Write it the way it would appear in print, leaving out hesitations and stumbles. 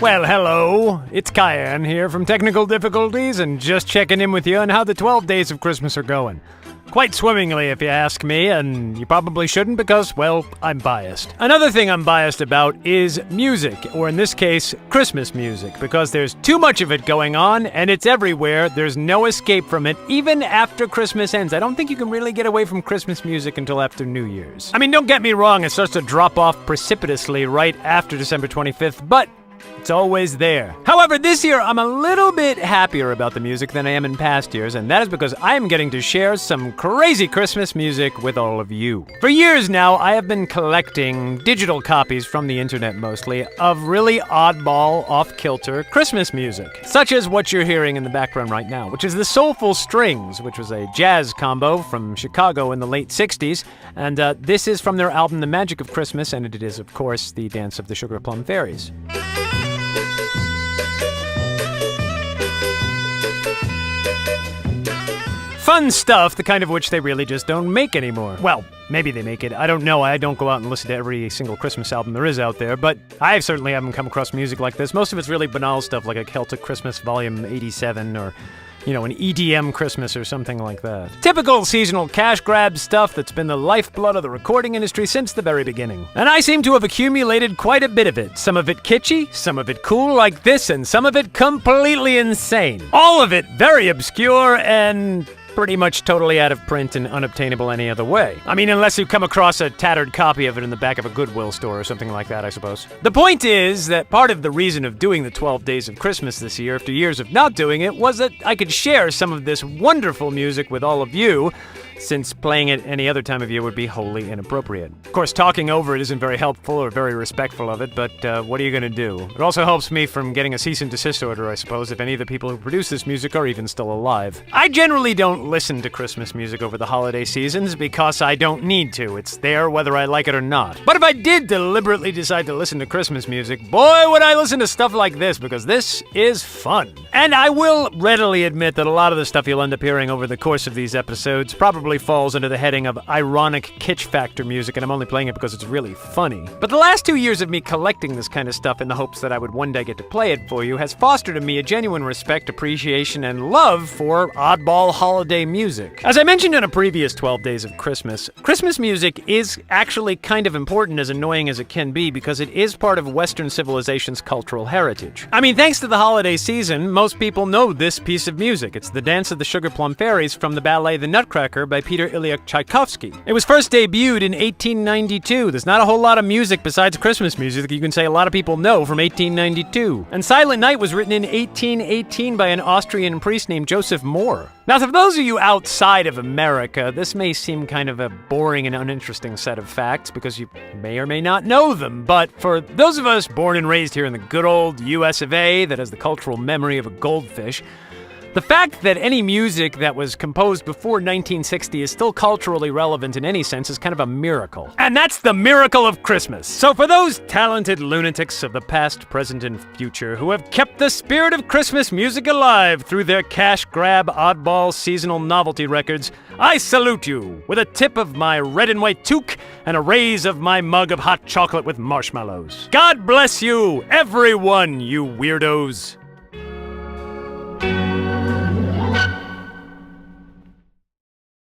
Well, hello. It's Cayenne here from Technical Difficulties and just checking in with you on how the 12 days of Christmas are going. Quite swimmingly, if you ask me, and you probably shouldn't because, well, I'm biased. Another thing I'm biased about is music, or in this case, Christmas music, because there's too much of it going on, and it's everywhere. There's no escape from it, even after Christmas ends. I don't think you can really get away from Christmas music until after New Year's. I mean, don't get me wrong, it starts to drop off precipitously right after December 25th, but it's always there. However, this year I'm a little bit happier about the music than I am in past years, and that is because I am getting to share some crazy Christmas music with all of you. For years now, I have been collecting digital copies from the internet mostly of really oddball, off-kilter Christmas music, such as what you're hearing in the background right now, which is the Soulful Strings, which was a jazz combo from Chicago in the late 60s, and this is from their album The Magic of Christmas, and it is, of course, the Dance of the Sugar Plum Fairies. Fun stuff, the kind of which they really just don't make anymore. Well, maybe they make it. I don't know. I don't go out and listen to every single Christmas album there is out there, but I certainly haven't come across music like this. Most of it's really banal stuff like a Celtic Christmas Volume 87 or, an EDM Christmas or something like that. Typical seasonal cash grab stuff that's been the lifeblood of the recording industry since the very beginning. And I seem to have accumulated quite a bit of it. Some of it kitschy, some of it cool like this, and some of it completely insane. All of it very obscure and pretty much totally out of print and unobtainable any other way. I mean, unless you come across a tattered copy of it in the back of a Goodwill store or something like that, I suppose. The point is that part of the reason of doing the 12 Days of Christmas this year, after years of not doing it, was that I could share some of this wonderful music with all of you, since playing it any other time of year would be wholly inappropriate. Of course, talking over it isn't very helpful or very respectful of it, but what are you gonna do? It also helps me from getting a cease and desist order, I suppose, if any of the people who produce this music are even still alive. I generally don't listen to Christmas music over the holiday seasons because I don't need to. It's there whether I like it or not. But if I did deliberately decide to listen to Christmas music, boy, would I listen to stuff like this, because this is fun. And I will readily admit that a lot of the stuff you'll end up hearing over the course of these episodes probably falls under the heading of ironic kitsch factor music, and I'm only playing it because it's really funny. But the last 2 years of me collecting this kind of stuff in the hopes that I would one day get to play it for you has fostered in me a genuine respect, appreciation, and love for oddball holiday music. As I mentioned in a previous 12 Days of Christmas, Christmas music is actually kind of important, as annoying as it can be, because it is part of Western civilization's cultural heritage. I mean, thanks to the holiday season, most people know this piece of music. It's the Dance of the Sugar Plum Fairies from the ballet The Nutcracker by Peter Ilyich Tchaikovsky. It was first debuted in 1892. There's not a whole lot of music besides Christmas music that you can say a lot of people know from 1892. And Silent Night was written in 1818 by an Austrian priest named Joseph Mohr. Now, for those of you outside of America, this may seem kind of a boring and uninteresting set of facts because you may or may not know them, but for those of us born and raised here in the good old US of A that has the cultural memory of a goldfish, the fact that any music that was composed before 1960 is still culturally relevant in any sense is kind of a miracle. And that's the miracle of Christmas. So for those talented lunatics of the past, present, and future who have kept the spirit of Christmas music alive through their cash grab, oddball, seasonal novelty records, I salute you with a tip of my red and white toque and a raise of my mug of hot chocolate with marshmallows. God bless you, everyone, you weirdos.